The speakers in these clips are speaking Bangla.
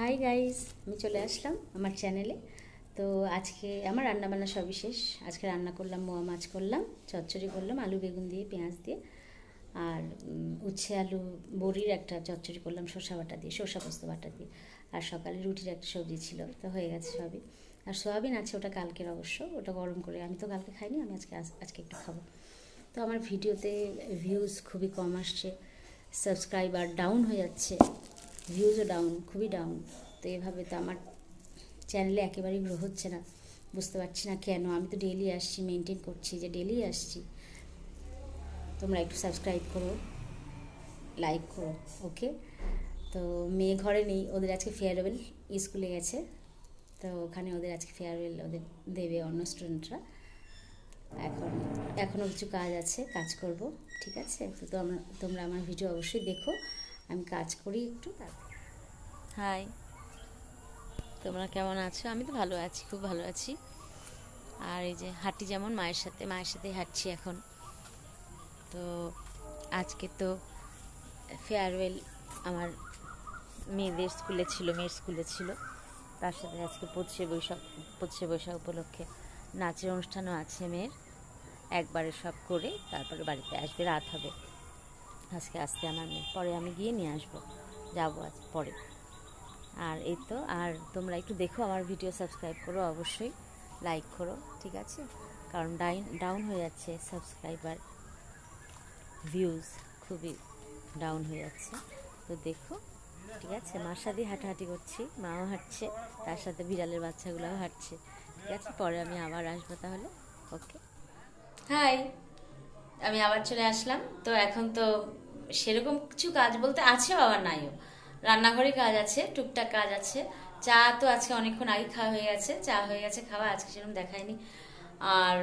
হাই গাইস, আমি চলে আসলাম আমার চ্যানেলে। তো আজকে আমার রান্নাবান্না সবই শেষ। আজকে রান্না করলাম, মোয়া মাছ করলাম, চচ্চড়ি করলাম আলু বেগুন দিয়ে, পেঁয়াজ দিয়ে, আর উচ্ছে আলু বড়ির একটা চচ্চড়ি করলাম শসা বাটা দিয়ে, শসা পোস্ত বাটা দিয়ে। আর সকালে রুটির একটা সবজি ছিল, তো হয়ে গেছে সবই। আর সোয়াবিন আছে, ওটা কালকের অবশ্য, ওটা গরম করে, আমি তো কালকে খাইনি, আমি আজকে একটু খাবো। তো আমার ভিডিওতে ভিউজ খুবই কম আসছে, সাবস্ক্রাইবার ডাউন হয়ে যাচ্ছে, ভিউজও ডাউন, খুবই ডাউন। তো এভাবে তো আমার চ্যানেলে একেবারেই গ্রো হচ্ছে না, বুঝতে পারছি না কেন। আমি তো ডেইলি আসছি, মেনটেন করছি যে ডেইলি আসছি। তোমরা একটু সাবস্ক্রাইব করো, লাইক করো, ওকে। তো মেয়ে ঘরে নেই, ওদের আজকে ফেয়ারওয়েল, স্কুলে গেছে। তো ওখানে ওদের আজকে ফেয়ারওয়েল ওদের দেবে অন্য স্টুডেন্টরা। এখন এখনও কিছু কাজ আছে, কাজ করব, ঠিক আছে। তো তোমরা আমার ভিডিও অবশ্যই দেখো, আমি কাজ করি একটু। হাই, তোমরা কেমন আছো? আমি তো ভালো আছি, খুব ভালো আছি। আর এই যে হাঁটি, যেমন মায়ের সাথে হাঁটছি এখন। তো আজকে তো ফেয়ারওয়েল আমার মেয়ের স্কুলে ছিল। তার সাথে আজকে পঁচিশে বৈশাখ উপলক্ষে নাচের অনুষ্ঠানও আছে মেয়ের। একবারে সব করে তারপরে বাড়িতে আসবে, রাত হবে আজকে আসতে আমার মেয়ে। পরে আমি গিয়ে নিয়ে আসবো, যাবো আজ পরে। আর এই তো, আর তোমরা একটু দেখো আমার ভিডিও, সাবস্ক্রাইব করো অবশ্যই, লাইক করো, ঠিক আছে। কারণ ডাউন হয়ে যাচ্ছে সাবস্ক্রাইবার, ভিউজ খুবই ডাউন হয়ে যাচ্ছে। তো দেখো, ঠিক আছে। মার সাথে হাঁটাহাঁটি করছি, মাও হাঁটছে, তার সাথে বিড়ালের বাচ্চাগুলোও হাঁটছে, ঠিক আছে। পরে আমি আবার আসবো তাহলে, ওকে। হাই, আমি আবার চলে আসলাম। তো এখন তো সেরকম কিছু কাজ বলতে আছেও আবার নাইও, রান্নাঘরে কাজ আছে, টুকটাক কাজ আছে। চা তো আজকে অনেকক্ষণ আগে খাওয়া হয়ে গেছে, চা হয়ে গেছে খাওয়া, আজকে সেরকম দেখায়নি। আর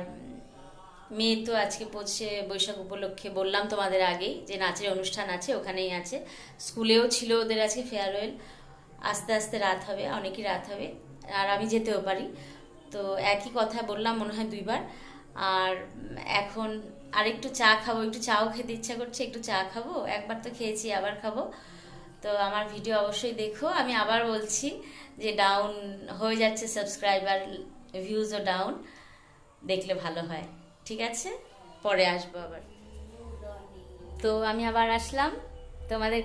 মেয়ে তো আজকে পড়ছে বৈশাখ উপলক্ষে, বললাম তোমাদের আগেই যে নাচের অনুষ্ঠান আছে, ওখানেই আছে। স্কুলেও ছিল ওদের আজকে ফেয়ারওয়েল। আস্তে আস্তে রাত হবে, অনেকই রাত হবে, আর আমি যেতেও পারি। তো একই কথা বললাম মনে হয় দুইবার। আর এখন আরেকটু চা খাবো, একটু চাও খেতে ইচ্ছা করছে, একটু চা খাবো, একবার তো খেয়েছি আবার খাবো। তো আমার ভিডিও অবশ্যই দেখো। আমি আবার বলছি যে ডাউন হয়ে যাচ্ছে সাবস্ক্রাইবার, ভিউজও ডাউন, দেখলে ভালো হয়, ঠিক আছে। পরে আসবো আবার। তো আমি আবার আসলাম তোমাদের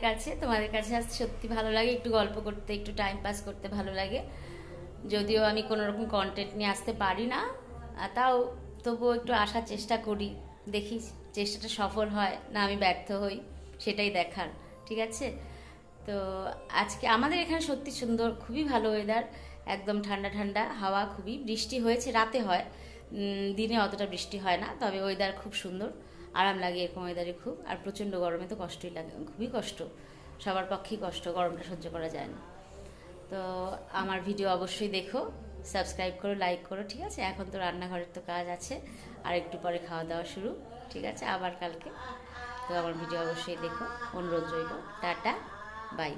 কাছে আসতে সত্যি ভালো লাগে, একটু গল্প করতে, একটু টাইম পাস করতে ভালো লাগে। যদিও আমি কোনো রকম কন্টেন্ট নিয়ে আসতে পারি না, তাও তবুও একটু আসার চেষ্টা করি, দেখি চেষ্টাটা সফল হয় না আমি ব্যর্থ হই, সেটাই দেখার, ঠিক আছে। তো আজকে আমাদের এখানে সত্যি সুন্দর, খুবই ভালো ওয়েদার, একদম ঠান্ডা ঠান্ডা হাওয়া, খুবই বৃষ্টি হয়েছে, রাতে হয়, দিনে অতটা বৃষ্টি হয় না, তবে ওয়েদার খুব সুন্দর, আরাম লাগে এরকম ওয়েদারে খুব। আর প্রচণ্ড গরমে তো কষ্টই লাগে, খুবই কষ্ট, সবার পক্ষেই কষ্ট, গরমটা সহ্য করা যায় না। তো আমার ভিডিও অবশ্যই দেখো, সাবস্ক্রাইব করো, লাইক করো, ঠিক আছে। এখন তো রান্নাঘরের তো কাজ আছে, আর একটু পরে খাওয়া দাওয়া শুরু, ঠিক আছে, আবার কালকে। তো আমার ভিডিও অবশ্যই দেখো, অনুরোধ রইল। Ta-ta, by.